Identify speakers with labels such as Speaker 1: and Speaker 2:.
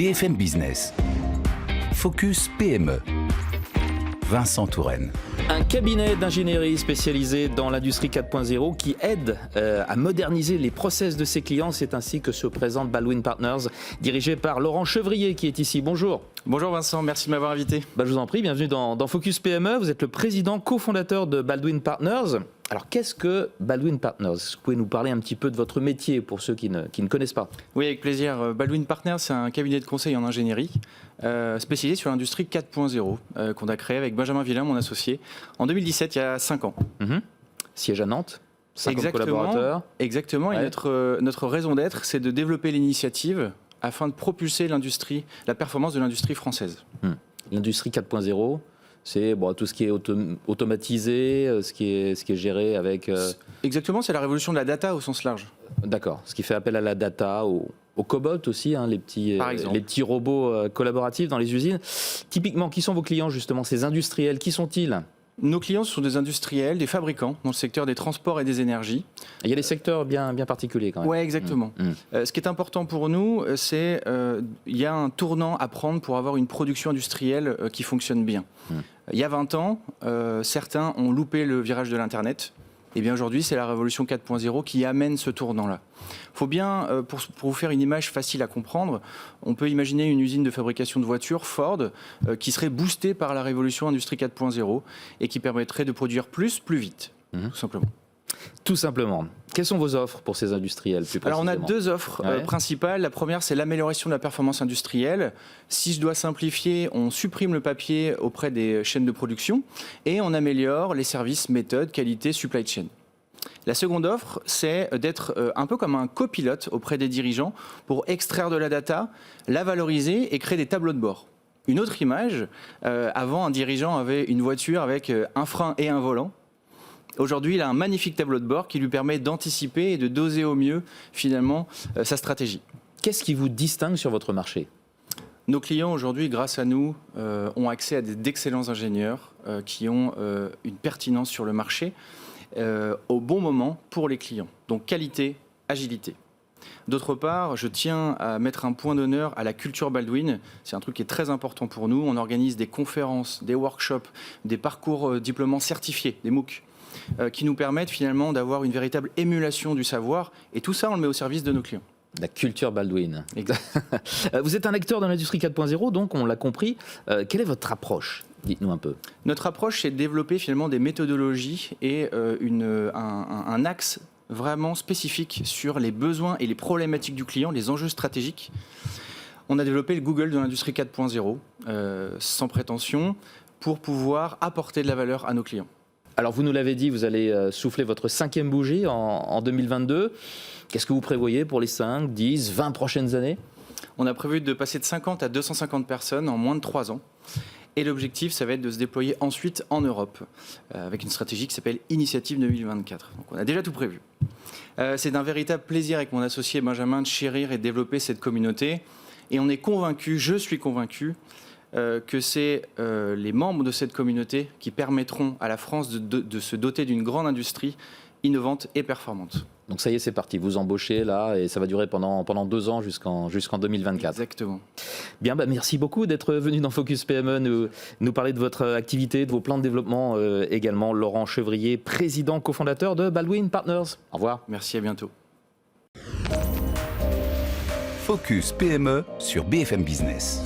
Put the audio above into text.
Speaker 1: BFM Business. Focus PME. Vincent Touraine.
Speaker 2: Un cabinet d'ingénierie spécialisé dans l'industrie 4.0 qui aide à moderniser les process de ses clients. C'est ainsi que se présente Baldwin Partners, dirigé par Laurent Chevrier qui est ici. Bonjour.
Speaker 3: Bonjour Vincent, merci de m'avoir invité.
Speaker 2: Je vous en prie, bienvenue dans Focus PME. Vous êtes le président cofondateur de Baldwin Partners. Alors qu'est-ce que Baldwin Partners? Vous pouvez nous parler un petit peu de votre métier pour ceux qui ne connaissent pas?
Speaker 3: Oui, avec plaisir. Baldwin Partners, c'est un cabinet de conseil en ingénierie spécialisé sur l'industrie 4.0 qu'on a créé avec Benjamin Villain, mon associé, en 2017, il y a 5 ans.
Speaker 2: Siège à Nantes, 50 collaborateurs.
Speaker 3: Exactement, ouais. Et notre raison d'être, c'est de développer l'initiative afin de propulser la performance de l'industrie française.
Speaker 2: L'industrie 4.0, c'est tout ce qui est automatisé, ce qui est géré avec...
Speaker 3: Exactement, c'est la révolution de la data au sens large.
Speaker 2: D'accord, ce qui fait appel à la data, au cobot aussi, les petits robots collaboratifs dans les usines. Typiquement, qui sont vos clients justement, ces industriels? Qui sont-ils?
Speaker 3: Nos clients sont des industriels, des fabricants dans le secteur des transports et des énergies.
Speaker 2: Il y a des secteurs bien particuliers quand même.
Speaker 3: Oui, exactement. Ce qui est important pour nous, c'est qu'il y a un tournant à prendre pour avoir une production industrielle qui fonctionne bien. Il y a 20 ans, certains ont loupé le virage de l'Internet. Et bien aujourd'hui, c'est la révolution 4.0 qui amène ce tournant-là. Il faut bien, pour vous faire une image facile à comprendre, on peut imaginer une usine de fabrication de voitures, Ford, qui serait boostée par la révolution industrie 4.0 et qui permettrait de produire plus vite, tout simplement.
Speaker 2: Tout simplement. Quelles sont vos offres pour ces industriels plus précisément?
Speaker 3: Alors on a deux offres principales. La première, c'est l'amélioration de la performance industrielle. Si je dois simplifier, on supprime le papier auprès des chaînes de production et on améliore les services, méthodes, qualité, supply chain. La seconde offre, c'est d'être un peu comme un copilote auprès des dirigeants pour extraire de la data, la valoriser et créer des tableaux de bord. Une autre image, avant un dirigeant avait une voiture avec un frein et un volant. Aujourd'hui, il a un magnifique tableau de bord qui lui permet d'anticiper et de doser au mieux, finalement, sa stratégie.
Speaker 2: Qu'est-ce qui vous distingue sur votre marché?
Speaker 3: Nos clients, aujourd'hui, grâce à nous, ont accès à d'excellents ingénieurs qui ont une pertinence sur le marché au bon moment pour les clients. Donc, qualité, agilité. D'autre part, je tiens à mettre un point d'honneur à la culture Baldwin. C'est un truc qui est très important pour nous. On organise des conférences, des workshops, des parcours diplômants certifiés, des MOOC, qui nous permettent finalement d'avoir une véritable émulation du savoir. Et tout ça, on le met au service de nos clients.
Speaker 2: La culture Baldwin.
Speaker 3: Exact.
Speaker 2: Vous êtes un acteur de l'industrie 4.0, donc on l'a compris. Quelle est votre approche? Dites-nous un peu.
Speaker 3: Notre approche, c'est de développer finalement des méthodologies et un axe vraiment spécifique sur les besoins et les problématiques du client, les enjeux stratégiques. On a développé le Google de l'industrie 4.0, sans prétention, pour pouvoir apporter de la valeur à nos clients.
Speaker 2: Alors vous nous l'avez dit, vous allez souffler votre 5e bougie en 2022. Qu'est-ce que vous prévoyez pour les 5, 10, 20 prochaines années?
Speaker 3: On a prévu de passer de 50 à 250 personnes en moins de 3 ans. Et l'objectif, ça va être de se déployer ensuite en Europe, avec une stratégie qui s'appelle Initiative 2024. Donc on a déjà tout prévu. C'est un véritable plaisir avec mon associé Benjamin de chérir et de développer cette communauté. Et on est convaincu, je suis convaincu, que c'est les membres de cette communauté qui permettront à la France de se doter d'une grande industrie innovante et performante.
Speaker 2: Donc ça y est, c'est parti. Vous embauchez là et ça va durer pendant 2 ans jusqu'en 2024.
Speaker 3: Exactement.
Speaker 2: Bien, merci beaucoup d'être venu dans Focus PME, nous parler de votre activité, de vos plans de développement également. Laurent Chevrier, président cofondateur de Baldwin Partners. Au revoir.
Speaker 3: Merci, à bientôt.
Speaker 1: Focus PME sur BFM Business.